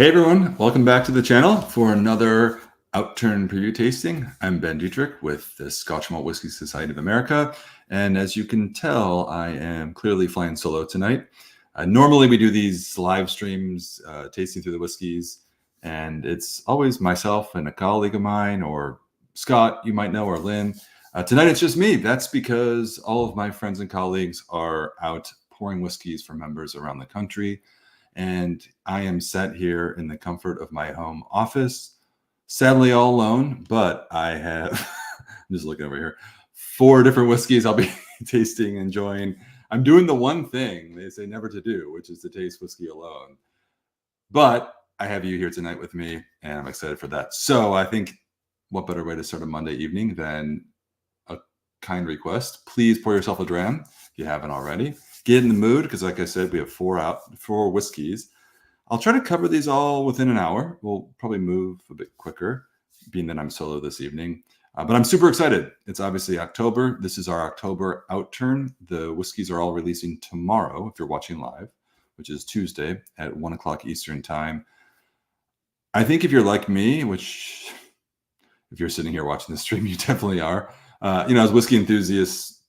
Hey everyone, welcome back to the channel for another Outturn preview tasting. I'm Ben Diedrich with the Scotch Malt Whisky Society of America, and as you can tell, I am clearly flying solo tonight. Normally we do these live streams, tasting through the whiskeys, and it's always myself and a colleague of mine, or Scott, you might know, or Lynn. Tonight it's just me. That's because all of my friends and colleagues are out pouring whiskeys for members around the country. And I am sat here in the comfort of my home office, sadly all alone, but I have, I'm just looking over here, 4 different whiskeys I'll be tasting, enjoying. I'm doing the one thing they say never to do, which is to taste whiskey alone. But I have you here tonight with me, and I'm excited for that. So I think what better way to start a Monday evening than a kind request? Please pour yourself a dram if you haven't already. Get in the mood, because like I said, we have 4 whiskeys. I'll try to cover these all within an hour. We'll probably move a bit quicker, being that I'm solo this evening. But I'm super excited. It's obviously October. This is our October Outturn. The whiskeys are all releasing tomorrow, if you're watching live, which is Tuesday at 1 o'clock Eastern time. I think if you're like me, which if you're sitting here watching the stream, you definitely are. As whiskey enthusiasts,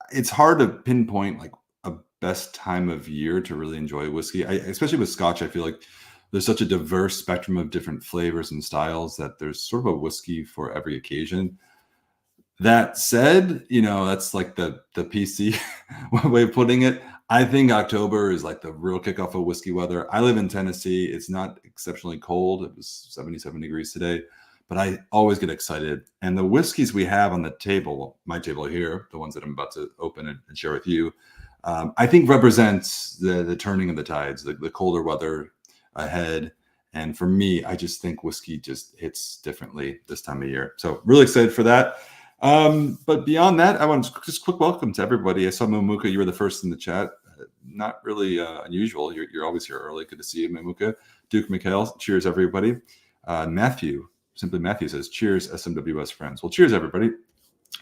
it's hard to pinpoint like a best time of year to really enjoy whiskey. Especially with Scotch, I feel like there's such a diverse spectrum of different flavors and styles that there's sort of a whiskey for every occasion. That said, that's like the PC way of putting it. I think October is like the real kickoff of whiskey weather. I live in Tennessee. It's not exceptionally cold. It was 77 degrees today. But I always get excited. And the whiskeys we have on the table, well, my table here, the ones that I'm about to open and share with you, I think represents the turning of the tides, the colder weather ahead. And for me, I just think whiskey just hits differently this time of year. So really excited for that. But beyond that, I want to just quick welcome to everybody. I saw Mamuka, you were the first in the chat. Not really unusual. You're always here early. Good to see you, Mamuka. Duke Mikhail, cheers, everybody. Matthew. Simply Matthew says, cheers, SMWS friends. Well, cheers, everybody.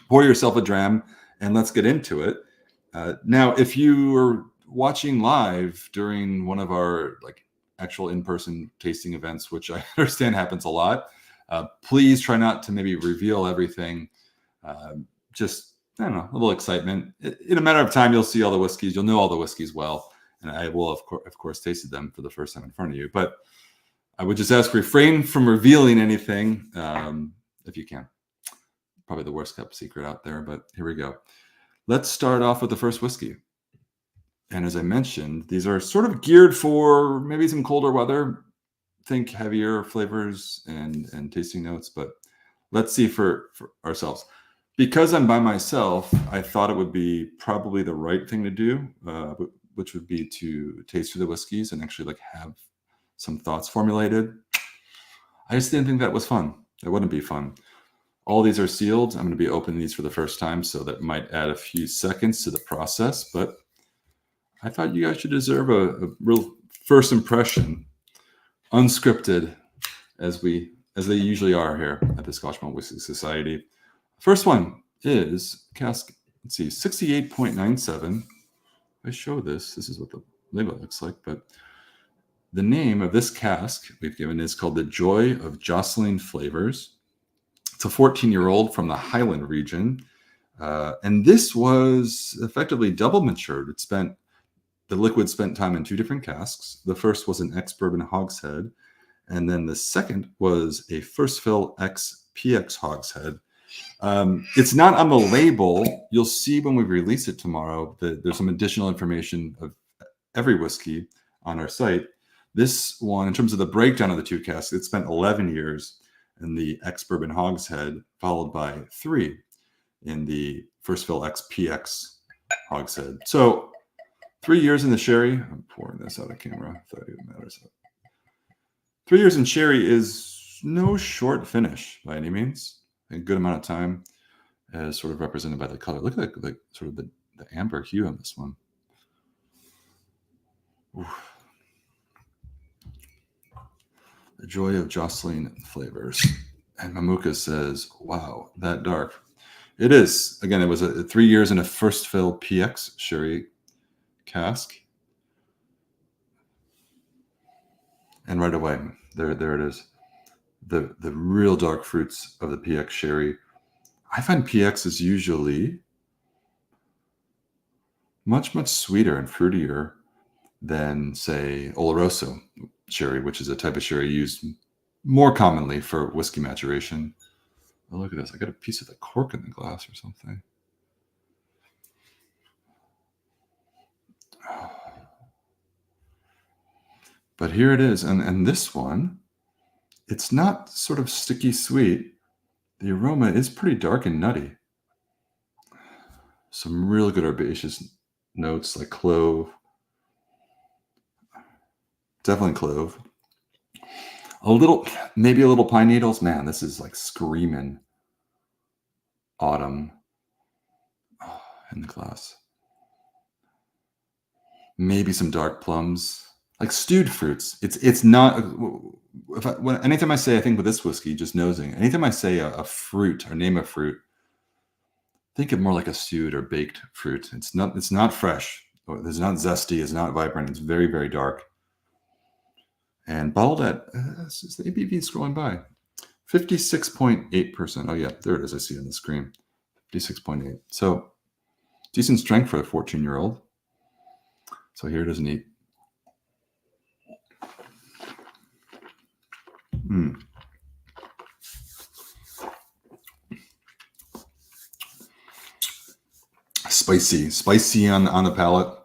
Pour yourself a dram, and let's get into it. Now, if you were watching live during one of our actual in-person tasting events, which I understand happens a lot, please try not to maybe reveal everything. Just, I don't know, a little excitement. In a matter of time, you'll see all the whiskeys. You'll know all the whiskeys well. And I will, of course, tasted them for the first time in front of you. But I would just ask refrain from revealing anything if you can. Probably the worst kept secret out there, but here we go. Let's start off with the first whiskey. And as I mentioned, these are sort of geared for maybe some colder weather. Think heavier flavors and tasting notes, but let's see for ourselves. Because I'm by myself, I thought it would be probably the right thing to do, which would be to taste through the whiskeys and actually have some thoughts formulated. I just didn't think that was fun. It wouldn't be fun. All these are sealed. I'm going to be opening these for the first time, so that might add a few seconds to the process, but I thought you guys should deserve a real first impression, unscripted, as they usually are here at the Scotch Malt Whisky Society. First one is cask, let's see, 68.97. I show this is what the label looks like, but the name of this cask we've given is called the Joy of Jocelyn Flavors. It's a 14-year-old from the Highland region. And this was effectively double matured. The liquid spent time in 2 different casks. The first was an ex-bourbon hogshead. And then the second was a first fill ex-PX hogshead. It's not on the label. You'll see when we release it tomorrow that there's some additional information of every whiskey on our site. This one, in terms of the breakdown of the 2 casks, it spent 11 years in the ex-bourbon hogshead, followed by 3 in the first fill ex-PX hogshead. So 3 years in the sherry. I'm pouring this out of camera. I thought it even matters. 3 years in sherry is no short finish by any means. A good amount of time, as sort of represented by the color. Look at sort of the amber hue on this one. Oof. The Joy of Jocelyn Flavors. And Mamuka says, wow, that dark. It is. Again, it was 3 years in a first fill PX sherry cask. And right away, there it is. The real dark fruits of the PX sherry. I find PX is usually much, much sweeter and fruitier than, say, Oloroso sherry, which is a type of sherry used more commonly for whiskey maturation. Oh, look at this. I got a piece of the cork in the glass or something. But here it is. And this one, it's not sort of sticky sweet. The aroma is pretty dark and nutty. Some real good herbaceous notes like clove. Definitely clove. Maybe a little pine needles. Man, this is like screaming autumn in the glass. Maybe some dark plums, like stewed fruits. It's not. Anytime I say, I think with this whiskey, just nosing. Anytime I say a fruit or name a fruit, think of more like a stewed or baked fruit. It's not fresh. It's not zesty. It's not vibrant. It's very, very dark. And bottled at the ABV is scrolling by 56.8%. Oh yeah, there it is. I see it on the screen. 56.8. So decent strength for a 14-year-old. So here it is neat. Spicy on the palate.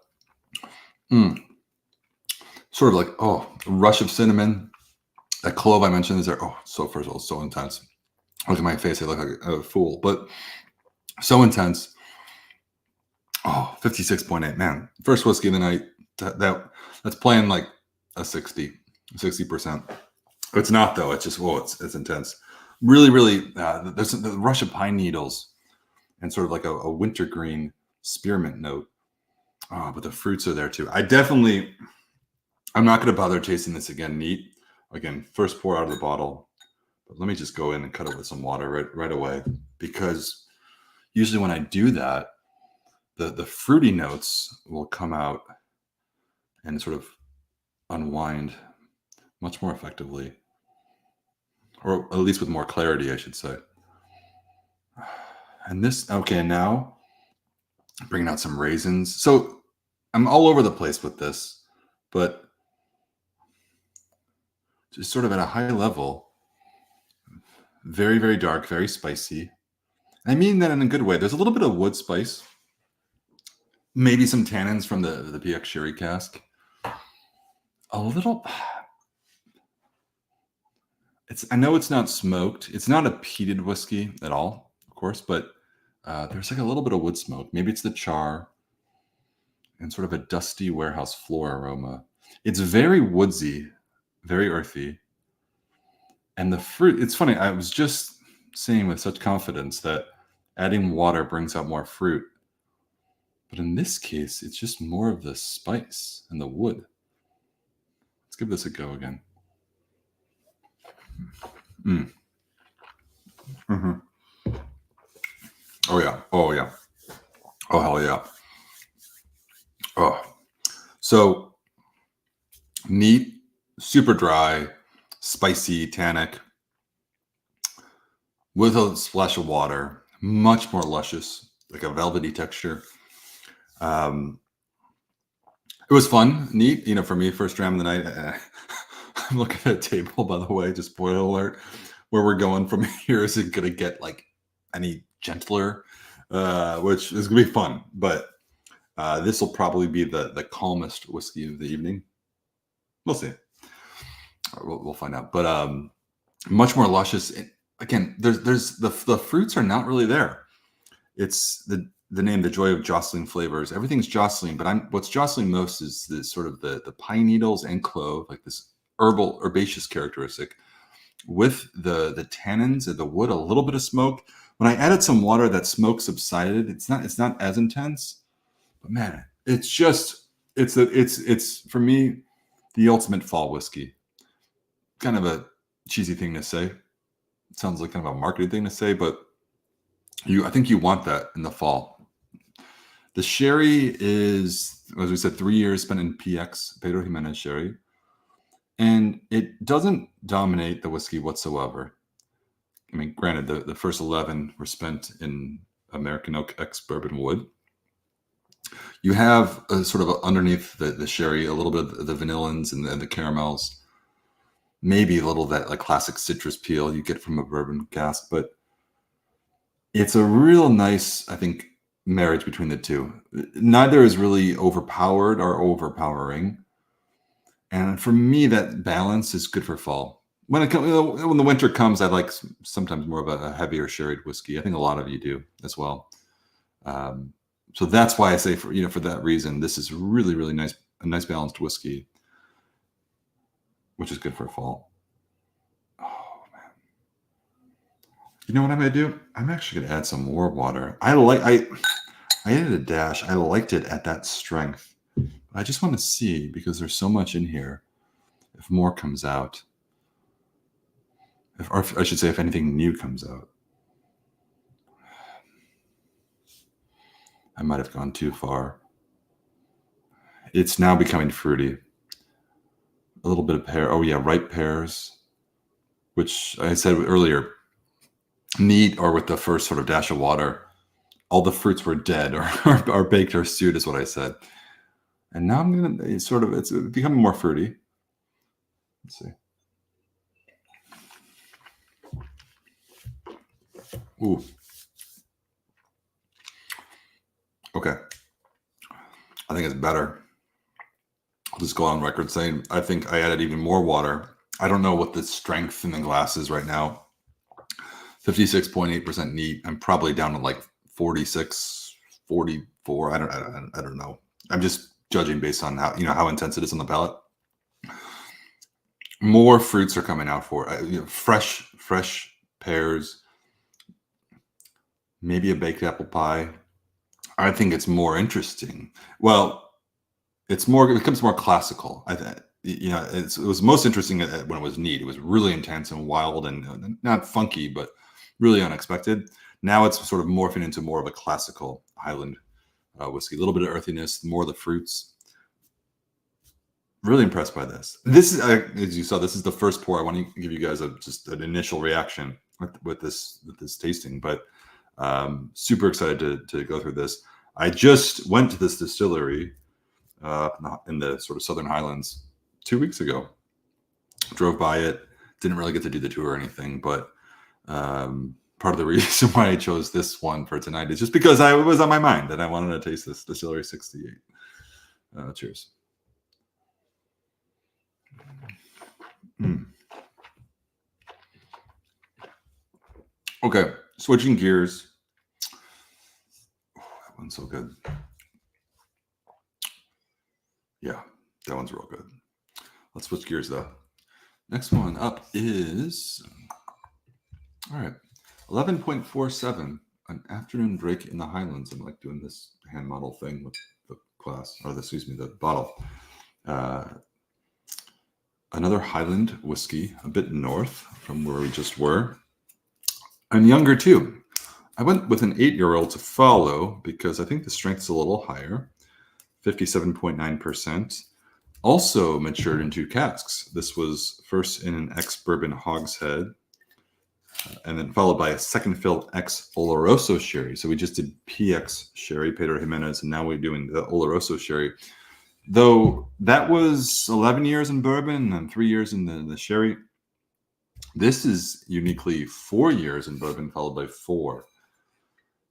Sort of like, a rush of cinnamon. That clove I mentioned is there. First of all, so intense. Look at my face. I look like a fool, but so intense. 56.8, man. First whiskey of the night. That's playing like a 60%. It's not though. It's just, it's intense. Really, really, there's the rush of pine needles and sort of like a wintergreen spearmint note. But the fruits are there too. I'm not going to bother tasting this again neat. Again, first pour out of the bottle. But let me just go in and cut it with some water right away, because usually when I do that, the fruity notes will come out and sort of unwind much more effectively, or at least with more clarity, I should say. And now bringing out some raisins. So I'm all over the place with this, but just sort of at a high level, very, very dark, very spicy. I mean that in a good way. There's a little bit of wood spice, maybe some tannins from the PX sherry cask. A little. I know it's not smoked. It's not a peated whiskey at all, of course, but there's like a little bit of wood smoke. Maybe it's the char and sort of a dusty warehouse floor aroma. It's very woodsy, very earthy. And the fruit, it's funny. I was just saying with such confidence that adding water brings out more fruit. But in this case, it's just more of the spice and the wood. Let's give this a go again. Mm-hmm. Oh yeah. Oh hell yeah. So neat, super dry, spicy, tannic, with a splash of water, much more luscious, like a velvety texture. It was fun, neat, for me, first dram of the night. I'm looking at a table, by the way, just spoiler alert, where we're going from here isn't going to get like any gentler, which is going to be fun. But this will probably be the calmest whiskey of the evening. We'll see. We'll find out. But much more luscious. Again, there's the fruits are not really there. It's the name, the joy of jostling flavors. Everything's jostling, but what's jostling most is the sort of the pine needles and clove, like this herbaceous characteristic, with the tannins and the wood, a little bit of smoke. When I added some water, that smoke subsided. It's not as intense, but man, it's for me the ultimate fall whiskey. Kind of a cheesy thing to say. It sounds like kind of a marketing thing to say, but I think you want that in the fall. The sherry is, as we said, 3 years spent in PX, Pedro Jimenez sherry. And it doesn't dominate the whiskey whatsoever. I mean, granted, the first 11 were spent in American oak ex-bourbon wood. You have a sort of underneath the sherry, a little bit of the vanillins and the caramels, maybe a little of that like classic citrus peel you get from a bourbon cask, but it's a real nice, I think, marriage between the two. Neither is really overpowered or overpowering. And for me, that balance is good for fall. When the winter comes, I like sometimes more of a heavier sherried whiskey. I think a lot of you do as well. Um, so that's why I say for that reason, this is really, really nice, a nice balanced whiskey, which is good for fall. Oh man. You know what I'm gonna do? I'm actually gonna add some more water. I added a dash. I liked it at that strength. I just want to see, because there's so much in here, if more comes out. Or I should say, if anything new comes out. I might have gone too far. It's now becoming fruity. A little bit of pear. Oh yeah, ripe pears, which I said earlier, neat, or with the first sort of dash of water, all the fruits were dead or baked or stewed, is what I said. And now it's becoming more fruity. Let's see. Ooh. Okay. I think it's better. I'll just go on record saying I think I added even more water. I don't know what the strength in the glass is right now. 56.8% neat. I'm probably down to like 46, 44. I don't know. I'm just judging based on how intense it is on the palate. More fruits are coming out for it. Fresh pears, maybe a baked apple pie. I think it's more interesting. Well, it becomes more classical. It was most interesting when it was neat. It was really intense and wild and not funky, but really unexpected. Now it's sort of morphing into more of a classical Highland whiskey. A little bit of earthiness, more of the fruits. Really impressed by this. This is, as you saw, this is the first pour. I want to give you guys just an initial reaction with this tasting, but super excited to go through this. I just went to this distillery in the sort of Southern Highlands 2 weeks ago. Drove by it, didn't really get to do the tour or anything, but part of the reason why I chose this one for tonight is just because it was on my mind and I wanted to taste this Distillery 68. Cheers. Okay, switching gears. Oh, that one's so good. Yeah, that one's real good. Let's switch gears though. Next one up is, all right, 11.47, an afternoon break in the Highlands. I'm like doing this hand model thing with the glass, or the bottle. Another Highland whiskey, a bit north from where we just were, and younger too. I went with an 8-year-old to follow because I think the strength's a little higher, 57.9%. Also matured in 2 casks. This was first in an ex-bourbon hogshead, and then followed by a second fill ex-Oloroso sherry. So we just did PX sherry, Pedro Jimenez, and now we're doing the Oloroso sherry. Though that was 11 years in bourbon and 3 years in the sherry. This is uniquely 4 years in bourbon followed by 4.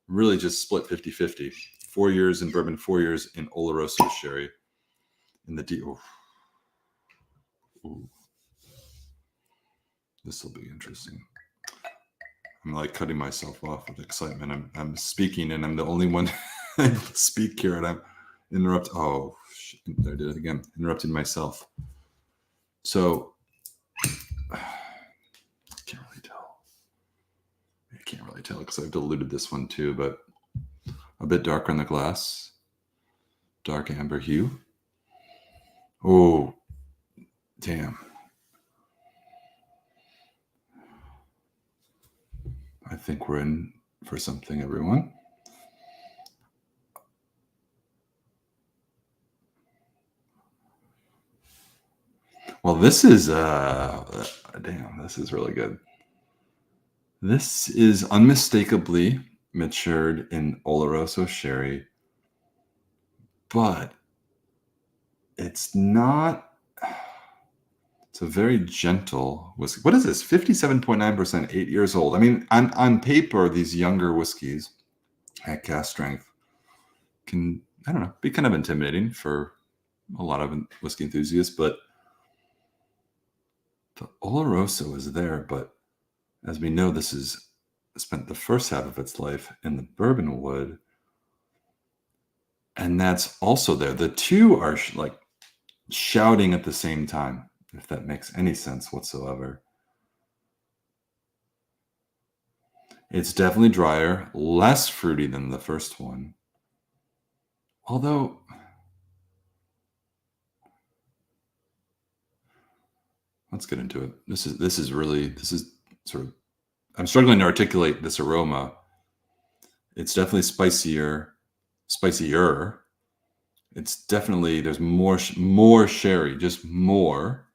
Really just split 50-50. 4 years in bourbon, 4 years in Oloroso sherry. In the this will be interesting. I'm like cutting myself off with excitement. I'm speaking and I'm the only one able to speak here, and I'm interrupting. Oh, shit, I did it again. Interrupting myself. So I can't really tell because I've diluted this one too, but a bit darker on the glass. Dark amber hue. Oh, damn. I think we're in for something, everyone. Well, this is damn, this is really good. This is unmistakably matured in Oloroso sherry, but it's not. It's a very gentle whiskey. What is this? 57.9%, 8 years old. I mean, on paper, these younger whiskeys at cask strength can, I don't know, be kind of intimidating for a lot of whiskey enthusiasts, but the Oloroso is there. But as we know, this is spent the first half of its life in the bourbon wood, and that's also there. The two are like shouting at the same time, if that makes any sense whatsoever. It's definitely drier, less fruity than the first one. Although, let's get into it. This is sort of, I'm struggling to articulate this aroma. It's definitely spicier. It's definitely, there's more sherry, just more,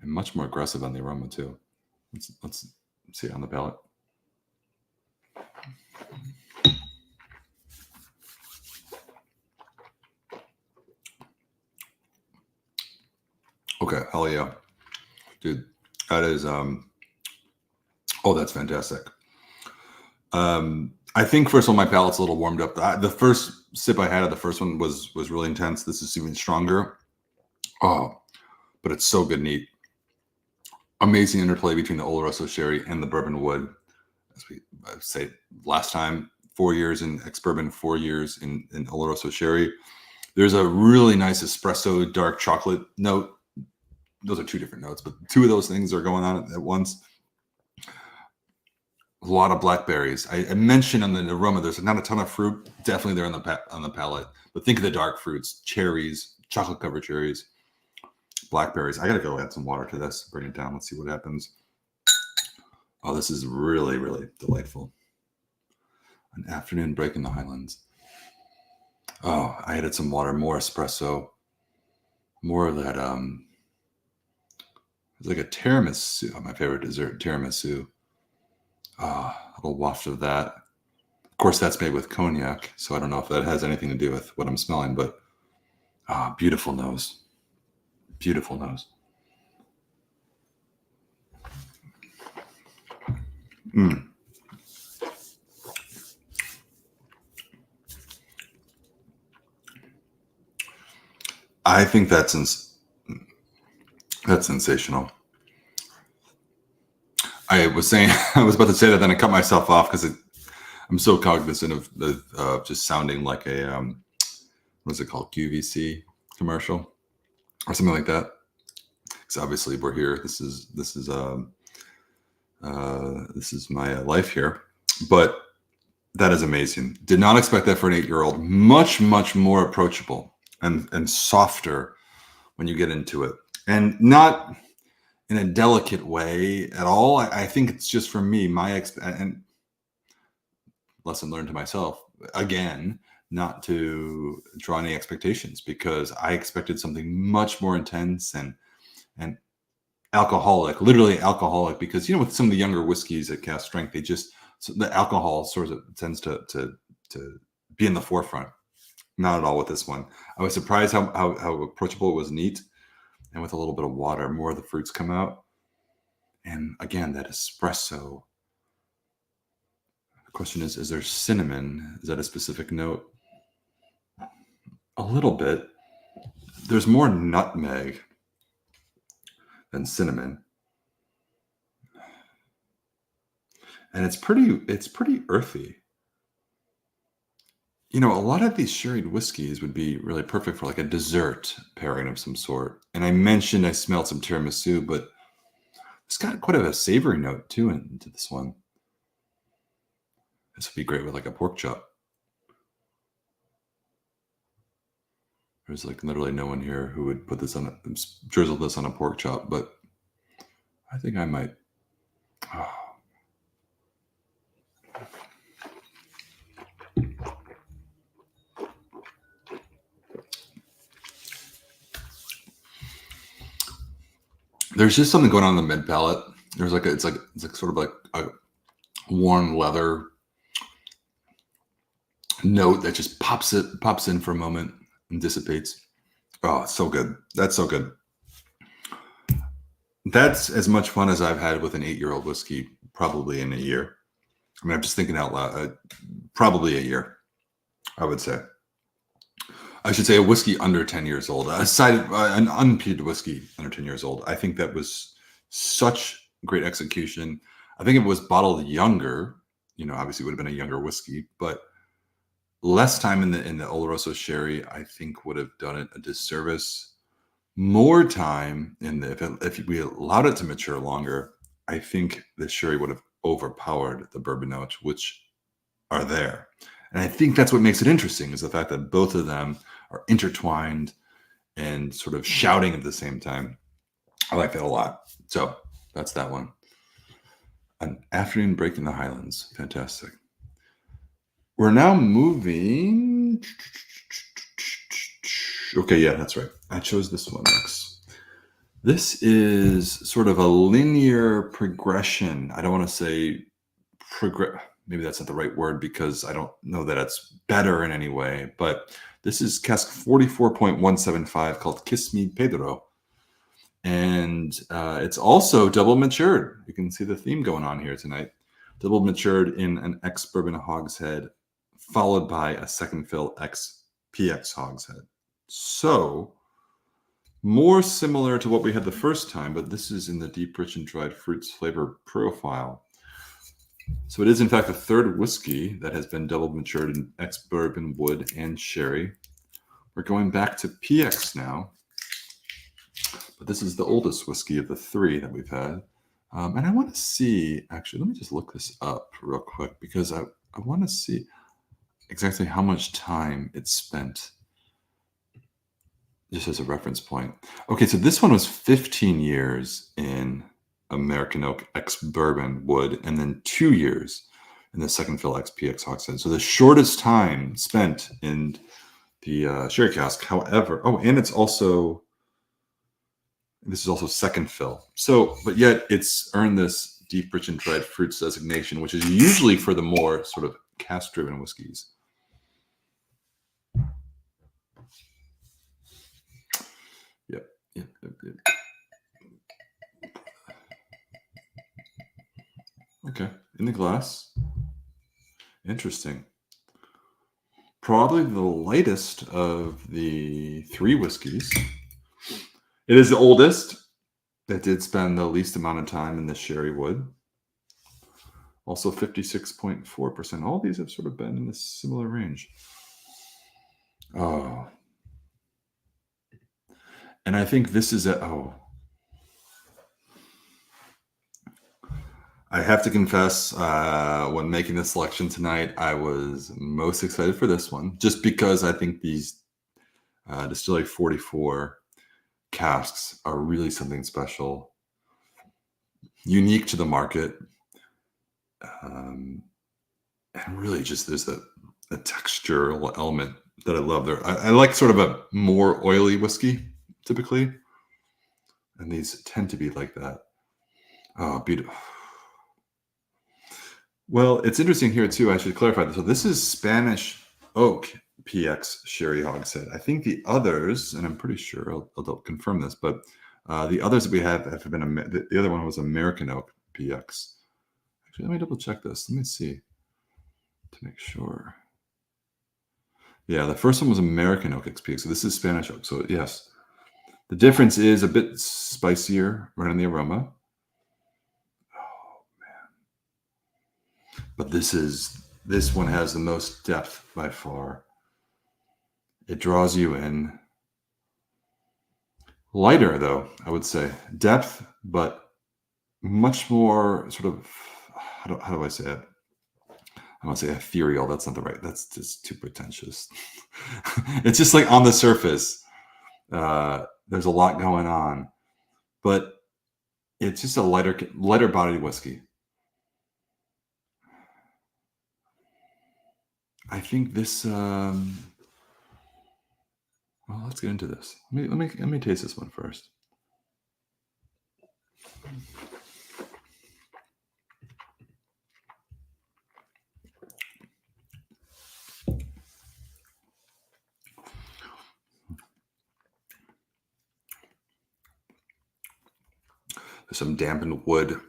and much more aggressive on the aroma too. Let's see it on the palate. Okay, hell yeah, dude. That is oh, that's fantastic. I think first of all, my palate's a little warmed up. The first sip I had of the first one was really intense. This is even stronger. Oh, but it's so good and neat. Amazing interplay between the Oloroso sherry and the bourbon wood. As we say last time, 4 years in ex-bourbon, 4 years in Oloroso sherry. There's a really nice espresso dark chocolate note. Those are two different notes, but two of those things are going on at once. A lot of blackberries. I mentioned on the aroma, there's not a ton of fruit. Definitely there on the palate. But think of the dark fruits: cherries, chocolate covered cherries, blackberries. I gotta go add some water to this. Bring it down. Let's see what happens. Oh, this is really, really delightful. An afternoon break in the Highlands. Oh, I added some water, more espresso, more of that. It's like a tiramisu. My favorite dessert, tiramisu. A little waft of that. Of course, that's made with cognac, so I don't know if that has anything to do with what I'm smelling, but beautiful nose. Beautiful nose. Mm. I think that's sensational. I was saying, I was about to say that, then I cut myself off because I'm so cognizant of just sounding like a what's it called, QVC commercial or something like that. Because obviously we're here. This is my life here, but that is amazing. Did not expect that for an 8-year-old. Much more approachable and softer when you get into it, and not in a delicate way at all. I think it's just, for me, and lesson learned to myself again, not to draw any expectations, because I expected something much more intense and alcoholic, literally alcoholic, because with some of the younger whiskeys at cask strength, the alcohol sort of tends to be in the forefront. Not at all with this one. I was surprised how approachable it was, neat, and with a little bit of water, more of the fruits come out. And again, that espresso. The question is there cinnamon? Is that a specific note? A little bit. There's more nutmeg than cinnamon. And it's pretty earthy. A lot of these sherried whiskeys would be really perfect for like a dessert pairing of some sort. And I mentioned I smelled some tiramisu, but it's got quite a savory note too into this one. This would be great with like a pork chop. There's like literally no one here who would put this drizzle this on a pork chop, but I think I might. Oh. There's just something going on in the mid palate. There's like it's like sort of like a warm leather note that just pops in for a moment and dissipates. Oh, it's so good. That's so good. That's as much fun as I've had with an 8-year-old whiskey probably in a year. I mean, I'm just thinking out loud. Probably a year, I would say. I should say a whiskey under 10 years old. Aside an unpeated whiskey under 10 years old. I think that was such great execution. I think if it was bottled younger, obviously it would have been a younger whiskey, but less time in the Oloroso sherry, I think would have done it a disservice. More time if we allowed it to mature longer, I think the sherry would have overpowered the bourbon notes, which are there. And I think that's what makes it interesting is the fact that both of them are intertwined and sort of shouting at the same time. I like that a lot. So that's that one. An afternoon break in the Highlands. Fantastic. We're now moving. Okay, yeah, that's right. I chose this one next. This is sort of a linear progression. I don't want to say maybe that's not the right word because I don't know that it's better in any way, but this is cask 44.175 called Kiss Me Pedro. And it's also double matured. You can see the theme going on here tonight. Double matured in an ex-bourbon hogshead, followed by a second fill ex-PX hogshead. So more similar to what we had the first time, but this is in the deep, rich, and dried fruits flavor profile. So it is, in fact, the third whiskey that has been double matured in ex-bourbon wood and sherry. We're going back to PX now, but this is the oldest whiskey of the three that we've had. And I want to see, actually, let me just look this up real quick because I want to see exactly how much time it spent just as a reference point. Okay, so this one was 15 years in American Oak ex-bourbon wood, and then 2 years in the second fill ex-PX hogshead. So the shortest time spent in the sherry cask. However, and this is also second fill. So, but yet it's earned this deep, rich, and dried fruits designation, which is usually for the more sort of cask-driven whiskeys. Yep. Okay, in the glass. Interesting. Probably the lightest of the three whiskeys. It is the oldest. That did spend the least amount of time in the sherry wood. Also 56.4%. All these have sort of been in this similar range. Oh. And I think this is I have to confess, when making the selection tonight, I was most excited for this one, just because I think these Distillery 44 casks are really something special, unique to the market, and really just there's a textural element that I love there. I like sort of a more oily whiskey, typically, and these tend to be like that. Oh, beautiful. Well, it's interesting here too. I should clarify this. So this is Spanish oak PX sherry hogshead. I think the others, and I'm pretty sure I'll confirm this, but the others that we have been the other one was American oak PX. Actually, let me double check this. Let me see to make sure. Yeah, the first one was American oak XPX. So this is Spanish oak. So yes, the difference is a bit spicier right in the aroma. But this one has the most depth by far. It draws you in. Lighter though, I would say. Depth, but much more sort of, how do I say it? I want to say ethereal. That's not the right. That's just too pretentious. It's just like on the surface. There's a lot going on, but it's just a lighter bodied whiskey. I think this. Well, let's get into this. Let me taste this one first. There's some dampened wood,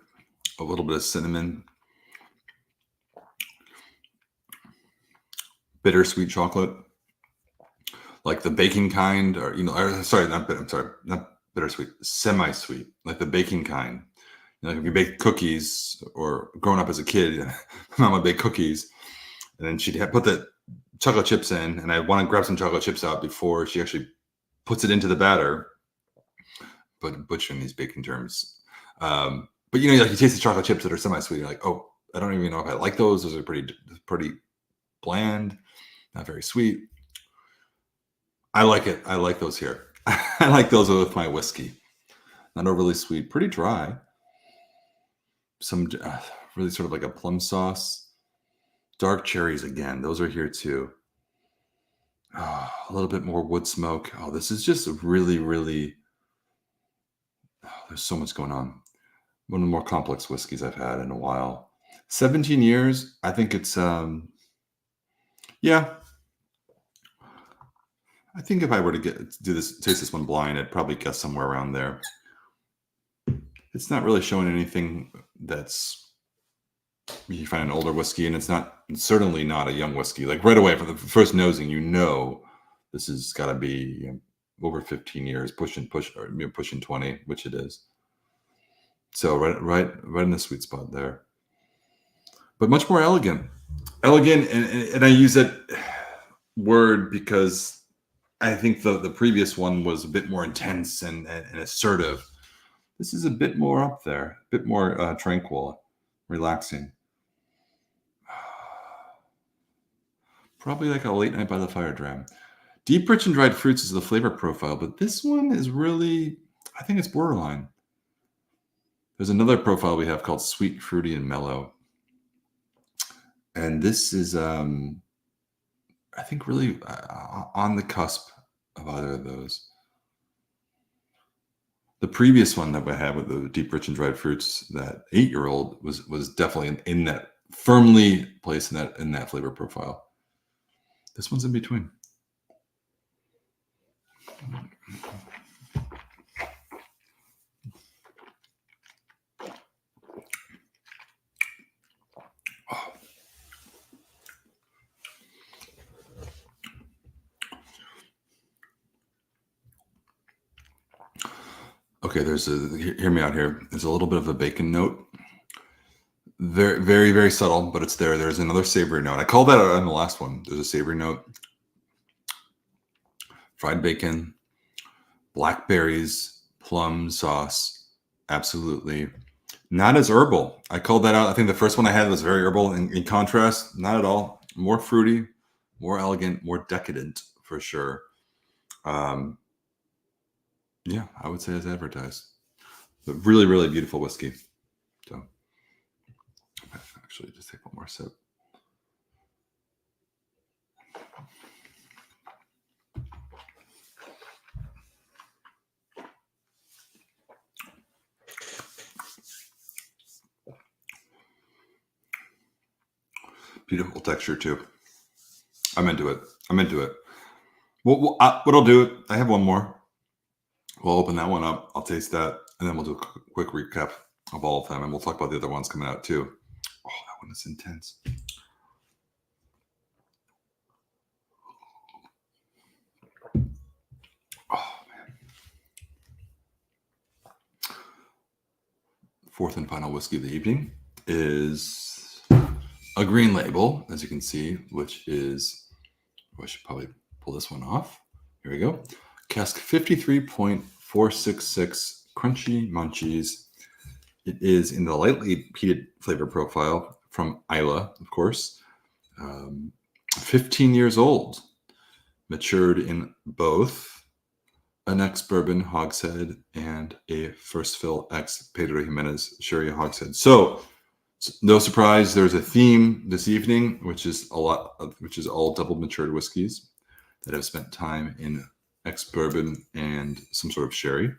a little bit of cinnamon, bittersweet chocolate, like the baking kind, or sorry, not bitter. I'm sorry, not bittersweet, semi-sweet, like the baking kind. Like if you bake cookies, or growing up as a kid, my mom would bake cookies, and then she'd put the chocolate chips in, and I want to grab some chocolate chips out before she actually puts it into the batter. But butchering these baking terms. But like you taste the chocolate chips that are semi-sweet, you're like, oh, I don't even know if I like those. Those are pretty bland, not very sweet. I like it. I like those here. I like those with my whiskey. Not overly sweet, pretty dry. Some really sort of like a plum sauce. Dark cherries again. Those are here too. A little bit more wood smoke. Oh, this is just really, really. There's so much going on. One of the more complex whiskeys I've had in a while. 17 years. I think it's yeah. I think if I were to taste this one blind, I'd probably guess somewhere around there. It's not really showing anything that's you find an older whiskey, and it's certainly not a young whiskey. Like right away for the first nosing, this has got to be over 15 years, pushing 20, which it is. So right in the sweet spot there. But much more elegant, and I use that word because I think the previous one was a bit more intense and assertive. This is a bit more up there, a bit more tranquil, relaxing. Probably like a late night by the fire dram. Deep, rich, and dried fruits is the flavor profile, but this one is really, I think it's borderline. There's another profile we have called sweet, fruity, and mellow. And this is, I think, really on the cusp of either of those. The previous one that we had with the deep, rich, and dried fruits, that 8-year-old was definitely in that firmly placed in that flavor profile. This one's in between. Okay, hear me out here. There's a little bit of a bacon note. Very, very, very subtle, but it's there. There's another savory note. I called that on the last one. There's a savory note. Fried bacon, blackberries, plum sauce. Absolutely. Not as herbal. I called that out. I think the first one I had was very herbal. In contrast, not at all. More fruity, more elegant, more decadent for sure. Yeah, I would say as advertised. But really, really beautiful whiskey. So, actually, just take one more sip. Beautiful texture too. I'm into it. Well, what I'll do, I have one more. We'll open that one up. I'll taste that, and then we'll do a quick recap of all of them, and we'll talk about the other ones coming out too. Oh, that one is intense. Oh man. Fourth and final whiskey of the evening is a green label, as you can see, which is, I should probably pull this one off. Here we go. Cask 53.466 Crunchy Munchies. It is in the lightly peated flavor profile from Islay, of course. 15 years old. Matured in both an ex-bourbon hogshead and a first fill ex-Pedro Jimenez sherry hogshead. So, no surprise, there's a theme this evening, which is all double matured whiskeys that have spent time in ex-bourbon and some sort of sherry.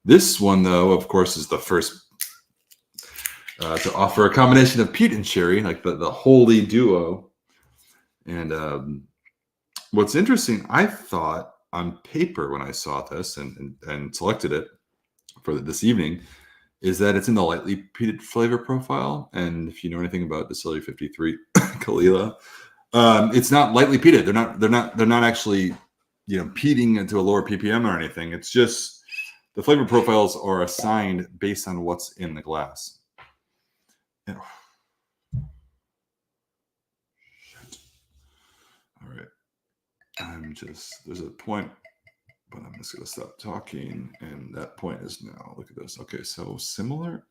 This one, though, of course, is the first to offer a combination of peat and sherry, like the holy duo. And what's interesting, I thought on paper when I saw this and selected it for this evening, is that it's in the lightly peated flavor profile. And if you know anything about Distillery 53 Kalila, it's not lightly peated. They're not actually, peating into a lower ppm or anything. It's just the flavor profiles are assigned based on what's in the glass. Shit. All right. There's a point, but I'm just going to stop talking. And that point is now, look at this. Okay, so similar.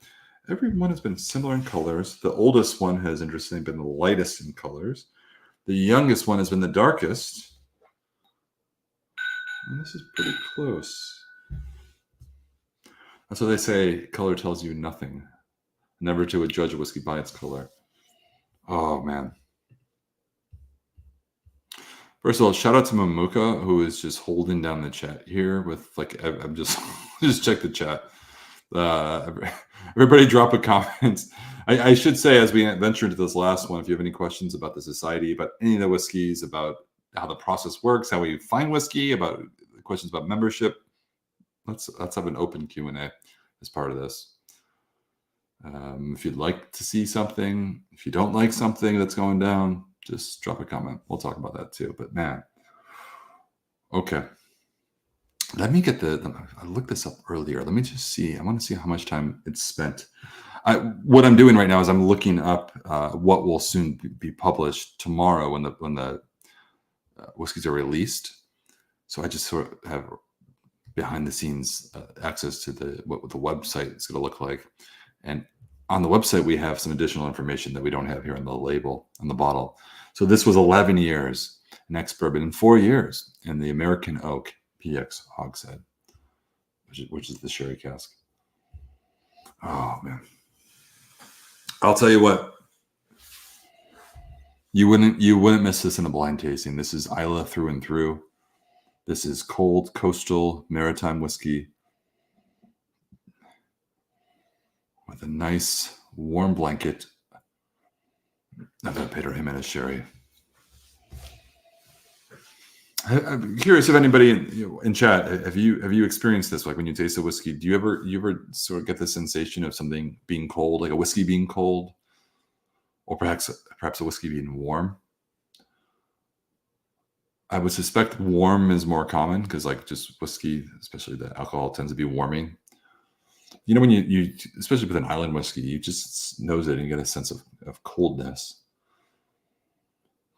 Everyone has been similar in colors. The oldest one has, interestingly, been the lightest in colors. The youngest one has been the darkest. And this is pretty close. That's what they say, color tells you nothing. Never to judge a whiskey by its color. Oh, man. First of all, shout out to Mamuka, who is just holding down the chat here with, I'm just check the chat. Everybody drop a comment. I should say, as we venture into this last one, if you have any questions about the society, about any of the whiskeys, about how the process works, how we find whiskey, about questions about membership, let's have an open Q&A as part of this. If you'd like to see something, if you don't like something that's going down, just drop a comment. We'll talk about that too. But man, okay. Let me get I looked this up earlier. Let me just see. I want to see how much time it's spent. What I'm doing right now is I'm looking up what will soon be published tomorrow when the whiskeys are released. So I just sort of have behind the scenes access to what the website is going to look like. And on the website, we have some additional information that we don't have here on the label, on the bottle. So this was 11 years in ex-bourbon and 4 years in the American Oak PX Hogshead, which is the sherry cask. Oh, man. I'll tell you what. You wouldn't miss this in a blind tasting. This is Islay through and through. This is cold, coastal, maritime whiskey with a nice, warm blanket of that Pedro Jimenez sherry. I'm curious if anybody in chat have you experienced this? Like when you taste a whiskey, do you ever sort of get the sensation of something being cold, like a whiskey being cold, or perhaps a whiskey being warm? I would suspect warm is more common because, like, just whiskey, especially the alcohol, tends to be warming. When you especially with an island whiskey, you just nose it and you get a sense of coldness.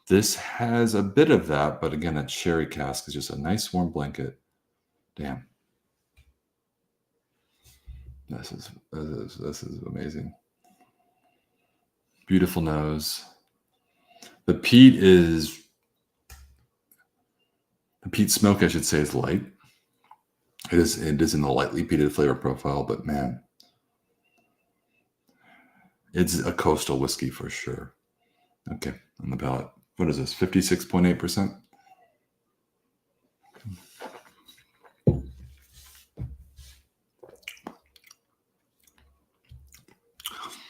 This has a bit of that, but again, that sherry cask is just a nice warm blanket. Damn. This is amazing. Beautiful nose. The peat smoke, I should say, is light. It is in the lightly peated flavor profile, but man, it's a coastal whiskey for sure. Okay, on the palate. What is this? 56.8%.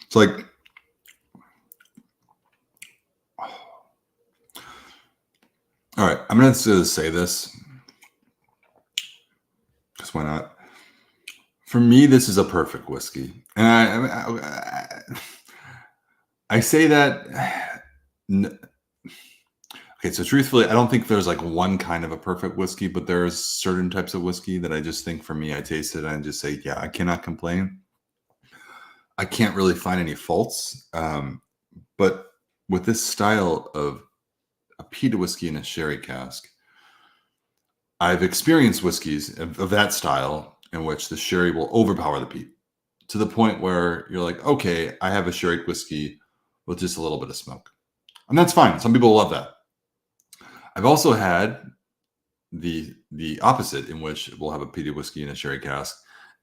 It's like, all right, I'm going to say this because why not? For me, this is a perfect whiskey. And I say that. Okay, so truthfully, I don't think there's like one kind of a perfect whiskey, but there's certain types of whiskey that I just think, for me, I taste it and I just say, yeah, I cannot complain. I can't really find any faults. But with this style of a peated whiskey in a sherry cask, I've experienced whiskeys of that style in which the sherry will overpower the peat to the point where you're like, okay, I have a sherry whiskey with just a little bit of smoke. And that's fine. Some people love that. I've also had the opposite, in which we'll have a peated whiskey in a sherry cask,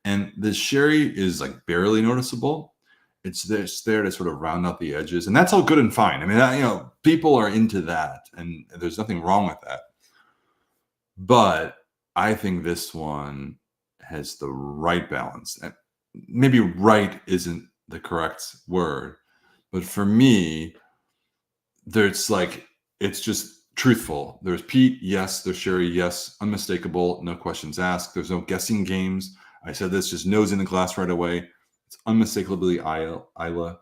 and the sherry is like barely noticeable. It's there to sort of round out the edges, and that's all good and fine. I mean, people are into that, and there's nothing wrong with that. But I think this one has the right balance. Maybe right isn't the correct word. But for me, there's like, it's just truthful. There's peat, yes. There's sherry, yes. Unmistakable, no questions asked. There's no guessing games. I said this, just nose in the glass right away. It's unmistakably Isla.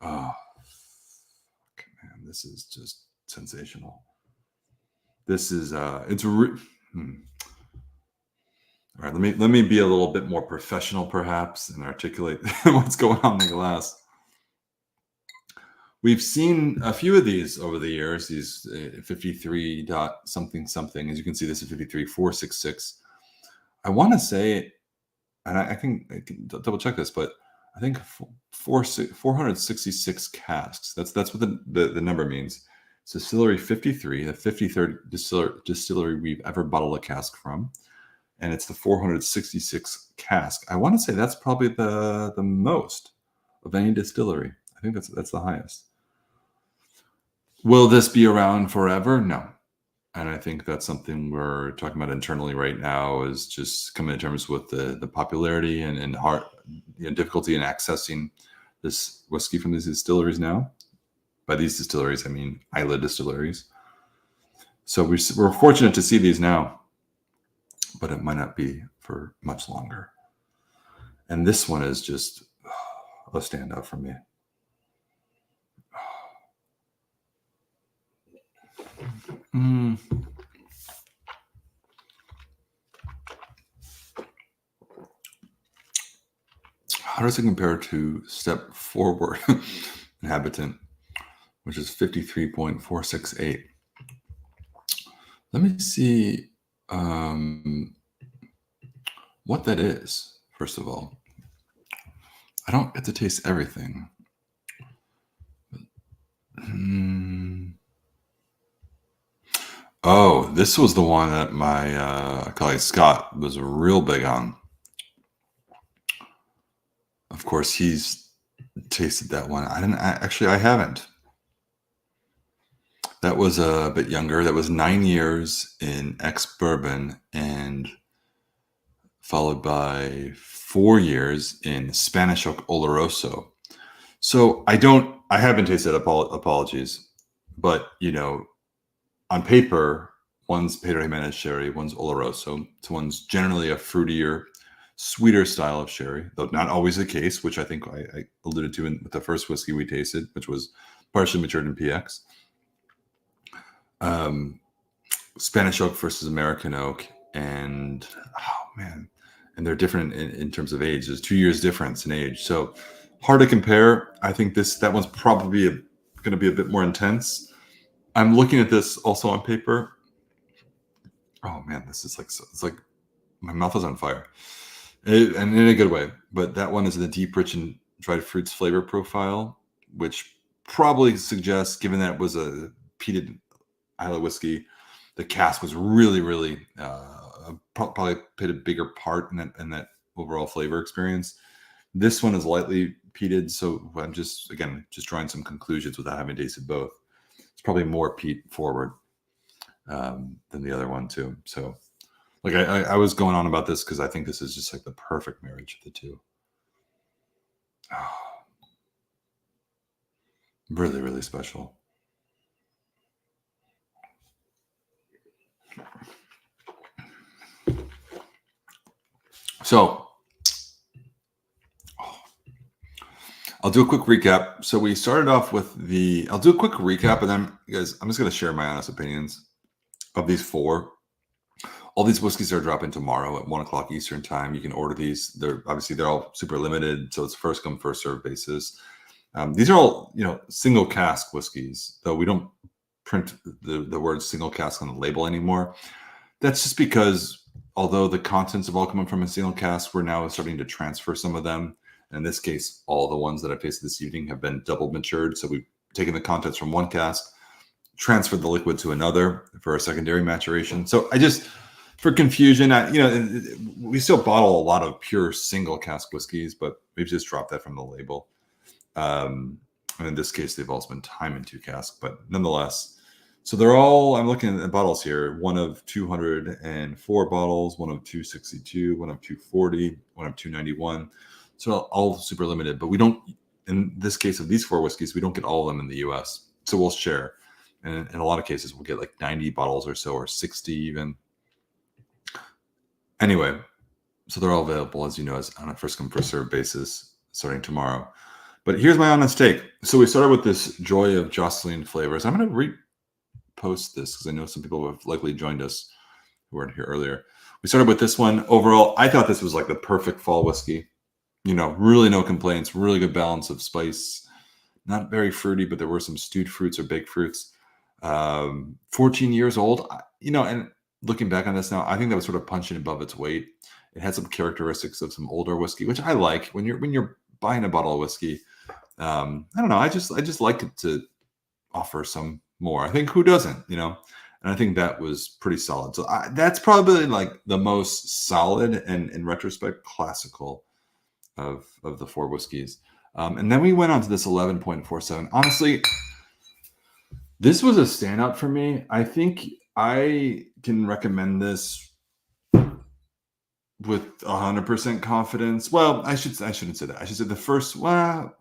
Oh, man, this is just sensational. This is all right, let me be a little bit more professional, perhaps, and articulate what's going on in the glass. We've seen a few of these over the years, these 53 dot something something. As you can see, this is 53,466. I want to say, and I can double check this, but I think 466 casks. That's what the number means. It's distillery 53, the 53rd distillery we've ever bottled a cask from. And it's the 466 cask. I want to say that's probably the most of any distillery. I think that's the highest. Will this be around forever? No. And I think that's something we're talking about internally right now, is just coming to terms with the popularity and hard, difficulty in accessing this whiskey from these distilleries now. By these distilleries, I mean Isla distilleries. So we're fortunate to see these now, but it might not be for much longer. And this one is just a standout for me. How does it compare to Step Forward Inhabitant, which is 53.468? Let me see what that is, first of all. I don't get to taste everything. Oh, this was the one that my colleague Scott was real big on. Of course, he's tasted that one. I haven't. That was a bit younger. That was 9 years in ex-bourbon, and followed by 4 years in Spanish Oak Oloroso. So I haven't tasted, apologies, but on paper, one's Pedro Jimenez sherry, one's Oloroso. So one's generally a fruitier, sweeter style of sherry, though not always the case, which I think I alluded to with the first whiskey we tasted, which was partially matured in PX. Spanish oak versus American oak, and they're different in terms of age. There's 2 years difference in age, so hard to compare. I think that one's probably going to be a bit more intense. I'm looking at this also on paper. Oh man, this is it's like my mouth is on fire, and in a good way. But that one is the deep, rich, and dried fruits flavor profile, which probably suggests, given that it was a peated Isla whiskey, the cask was really, really probably played a bigger part in that overall flavor experience. This one is lightly peated, so I'm just drawing some conclusions without having tasted both. It's probably more peat forward than the other one too. So, I was going on about this because I think this is just like the perfect marriage of the two. Oh, really, really special. So, I'll do a quick recap. So we started off with I'll do a quick recap, and then, guys, I'm just going to share my honest opinions of these four. All these whiskeys are dropping tomorrow at 1 o'clock Eastern time. You can order these. They're all super limited, so it's first come, first serve basis. These are all, single cask whiskeys, though we don't print the word single cask on the label anymore. That's just because, although the contents have all come from a single cask, we're now starting to transfer some of them. In this case, all the ones that I've tasted this evening have been double matured. So we've taken the contents from one cask, transferred the liquid to another for a secondary maturation. So for confusion, we still bottle a lot of pure single cask whiskeys, but we've just dropped that from the label. And in this case, they've also been time in 2 casks, but nonetheless. So they're all, I'm looking at the bottles here, one of 204 bottles, one of 262, one of 240, one of 291. So all super limited, but we don't, in this case of these 4 whiskeys, we don't get all of them in the US. So we'll share. And in a lot of cases, we'll get like 90 bottles or so, or 60 even. Anyway, so they're all available, as you know, as on a first come, first serve basis starting tomorrow. But here's my honest take. So we started with this Joy of Jocelyn flavors. I'm going to repost this because I know some people have likely joined us who weren't here earlier. We started with this one. Overall, I thought this was like the perfect fall whiskey. Really no complaints, really good balance of spice. Not very fruity, but there were some stewed fruits or baked fruits. 14 years old, and looking back on this now, I think that was sort of punching above its weight. It had some characteristics of some older whiskey, which I like. When you're buying a bottle of whiskey, I don't know. I just like it to offer some more. I think who doesn't, and I think that was pretty solid. So that's probably like the most solid and, in retrospect, classical of the 4 whiskeys. And then we went on to this 11.47. Honestly, this was a standout for me. I think I can recommend this with 100% confidence. Well, I shouldn't say that. I should say the first one.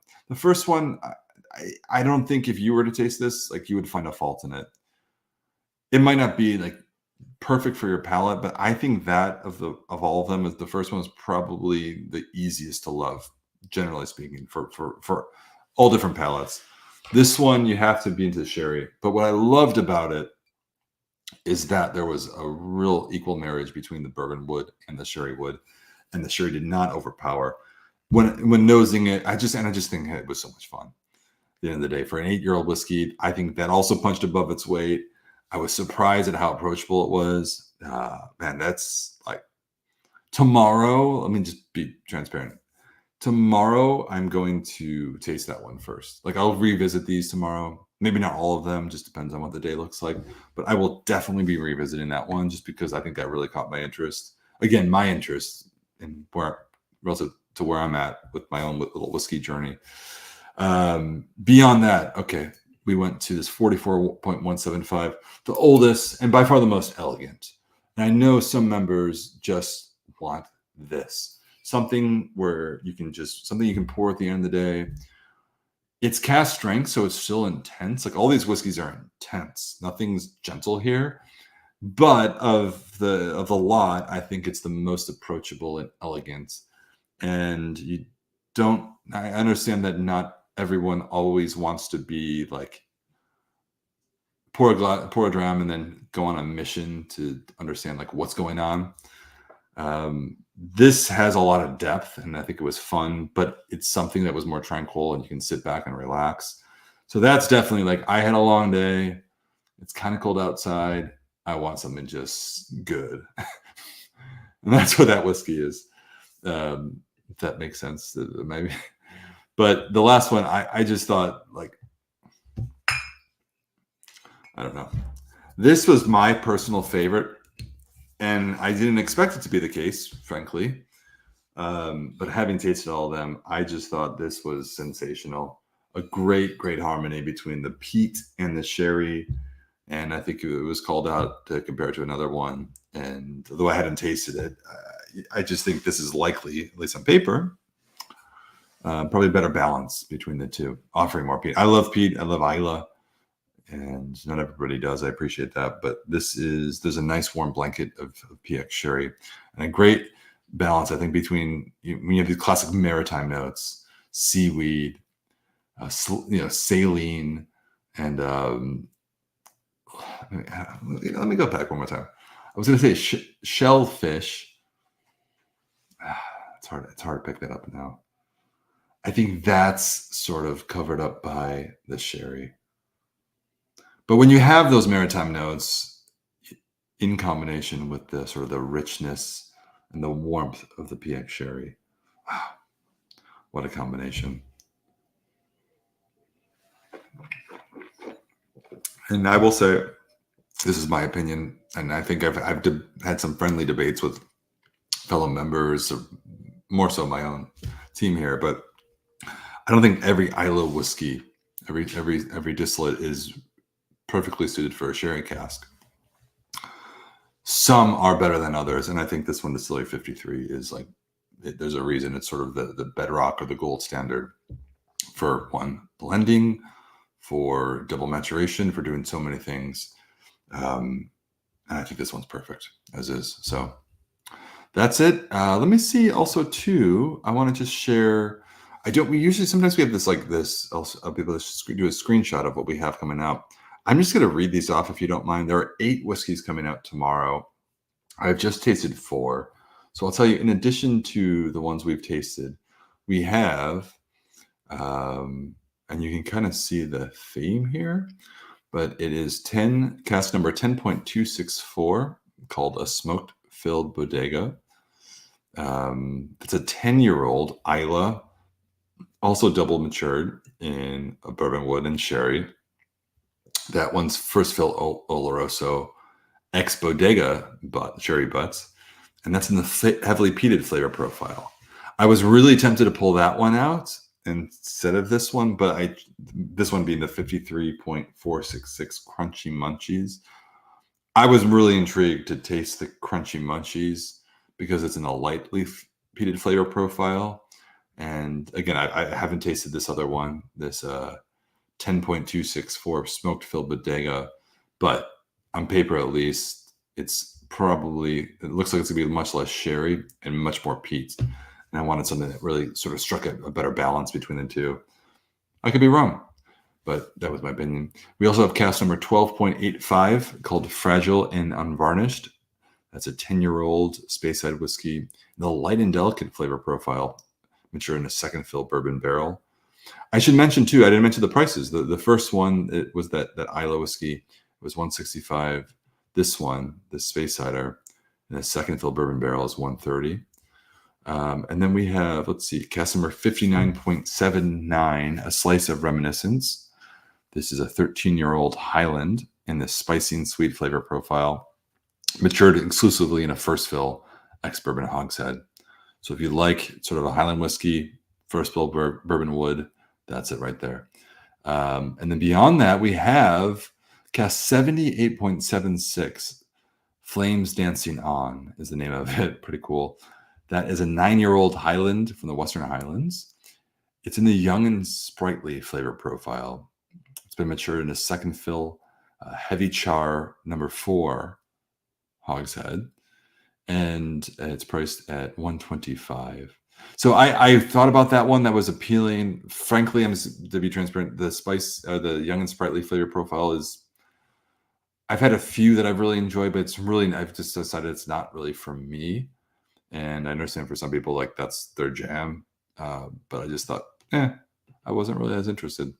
I don't think if you were to taste this, like, you would find a fault in it. It might not be like perfect for your palate, but I think that of all of them, is the first one is probably the easiest to love, generally speaking, for all different palates. This one, you have to be into the sherry. But what I loved about it is that there was a real equal marriage between the bourbon wood and the sherry wood, and the sherry did not overpower. When nosing it, I just think it was so much fun. At the end of the day, for an 8-year-old whiskey, I think that also punched above its weight. I was surprised at how approachable it was. Man, that's like tomorrow. Let me just be transparent. Tomorrow, I'm going to taste that one first. Like, I'll revisit these tomorrow. Maybe not all of them, just depends on what the day looks like. But I will definitely be revisiting that one, just because I think that really caught my interest. Again, my interest in relative to where I'm at with my own little whiskey journey. Beyond that, okay, we went to this 44.175, the oldest and by far the most elegant. And I know some members just want this. Something you can pour at the end of the day. It's cask strength, so it's still intense. Like, all these whiskeys are intense. Nothing's gentle here. But of the lot, I think it's the most approachable and elegant. And I understand that not everyone always wants to be like pour a dram and then go on a mission to understand like what's going on. This has a lot of depth, and I think it was fun, but it's something that was more tranquil and you can sit back and relax. So that's definitely like, I had a long day. It's kind of cold outside. I want something just good. And that's what that whiskey is. If that makes sense, maybe. But the last one, I just thought, like, I don't know. This was my personal favorite, and I didn't expect it to be the case, frankly. But having tasted all of them, I just thought this was sensational. A great, great harmony between the peat and the sherry. And I think it was called out to compare it to another one. And although I hadn't tasted it, I just think this is likely, at least on paper, probably a better balance between the two, offering more peat. I love peat. I love Isla. And not everybody does. I appreciate that. But there's a nice warm blanket of PX sherry and a great balance, I think, between when you have these classic maritime notes, seaweed, saline, and let me go back one more time. I was going to say shellfish. It's hard to pick that up now. I think that's sort of covered up by the sherry. But when you have those maritime notes in combination with the sort of the richness and the warmth of the PX sherry, wow, what a combination. And I will say, this is my opinion, and I think I've had some friendly debates with fellow members, or more so my own team here, but I don't think every Isla whiskey, every distillate is perfectly suited for a sherry cask. Some are better than others, and I think this one, Distillery 53, is like there's a reason it's sort of the bedrock or the gold standard for one, blending, for double maturation, for doing so many things. And I think this one's perfect as is. So that's it. Let me see also too. I want to just share. We usually sometimes we have this also I'll be able to do a screenshot of what we have coming out. I'm just going to read these off if you don't mind. There are 8 whiskeys coming out tomorrow. I've just tasted 4. So I'll tell you, in addition to the ones we've tasted, we have, and you can kind of see the theme here, but it is cask number 10.264 called a smoked-filled bodega. It's a 10-year-old Isla, also double matured in a bourbon wood and sherry. That one's first fill Oloroso ex bodega sherry butts, and that's in the heavily peated flavor profile. I was really tempted to pull that one out instead of this one, but this one being the 53.466 crunchy munchies. I was really intrigued to taste the crunchy munchies because it's in a lightly peated flavor profile. And again, I haven't tasted this other one, this 10.264 smoked filled bodega, but on paper at least, it looks like it's gonna be much less sherry and much more peat. And I wanted something that really sort of struck a better balance between the two. I could be wrong, but that was my opinion. We also have cask number 12.85 called Fragile and Unvarnished. That's a 10-year-old Speyside whiskey, the light and delicate flavor profile, mature in a second fill bourbon barrel. I should mention too, I didn't mention the prices. The first one, it was that Isla whiskey was $165. This one, the Speysider, in a second fill bourbon barrel is $130. And then we have, let's see, cask number 59.79, a slice of reminiscence. This is a 13-year-old Highland in the spicy and sweet flavor profile, matured exclusively in a first fill ex-bourbon hogshead. So if you like sort of a Highland whiskey, first fill bourbon wood, that's it right there. And then beyond that, we have cask 78.76, Flames Dancing On is the name of it. Pretty cool. That is a 9-year-old Highland from the Western Highlands. It's in the young and sprightly flavor profile. It's been matured in a second fill, heavy char number 4 hogshead, and it's priced at $125. So I thought about that one. That was appealing. Frankly, to be transparent, the young and sprightly flavor profile is. I've had a few that I've really enjoyed, but I've just decided it's not really for me. And I understand for some people, like that's their jam. But I just thought, I wasn't really as interested.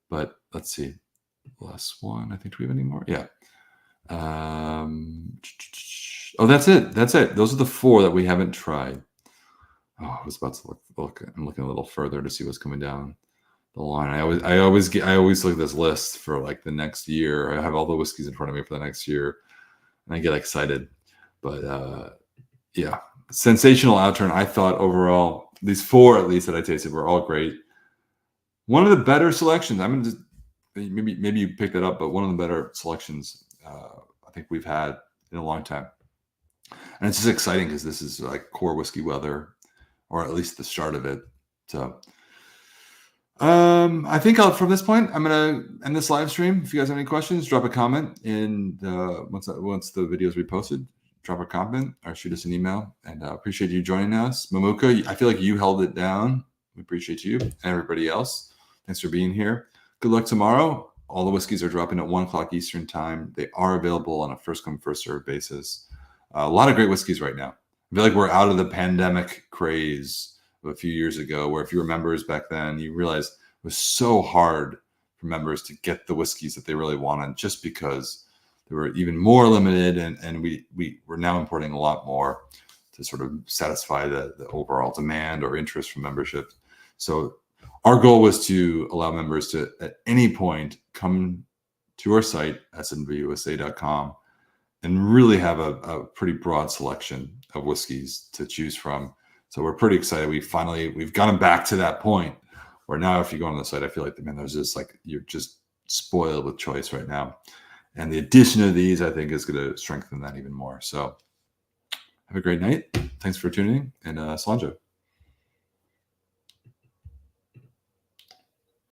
But let's see. Last one. I think, do we have any more? Yeah. That's it. Those are the 4 that we haven't tried. I was about to look. I'm looking a little further to see what's coming down the line. I always look at this list for like the next year. I have all the whiskeys in front of me for the next year, and I get excited. But yeah, sensational Outturn. I thought overall, these 4 at least that I tasted were all great. One of the better selections. I'm gonna just maybe you picked it up, but one of the better selections I think we've had in a long time. And it's just exciting because this is like core whiskey weather, or at least the start of it. So I think from this point, I'm going to end this live stream. If you guys have any questions, drop a comment. And once the video is reposted, drop a comment or shoot us an email. And I appreciate you joining us. Mamuka, I feel like you held it down. We appreciate you and everybody else. Thanks for being here. Good luck tomorrow. All the whiskeys are dropping at 1 o'clock Eastern time. They are available on a first-come, first-served basis. A lot of great whiskeys right now. I feel like we're out of the pandemic craze of a few years ago, where if you were members back then, you realized it was so hard for members to get the whiskeys that they really wanted, just because they were even more limited, and we're now importing a lot more to sort of satisfy the overall demand or interest from membership. So our goal was to allow members to, at any point, come to our site, snbusa.com, and really have a pretty broad selection of whiskeys to choose from. So we're pretty excited. We've gotten back to that point where now if you go on the site, I feel like, man, there's just like, you're just spoiled with choice right now. And the addition of these, I think, is going to strengthen that even more. So Have a great night. Thanks for tuning in, and Solange.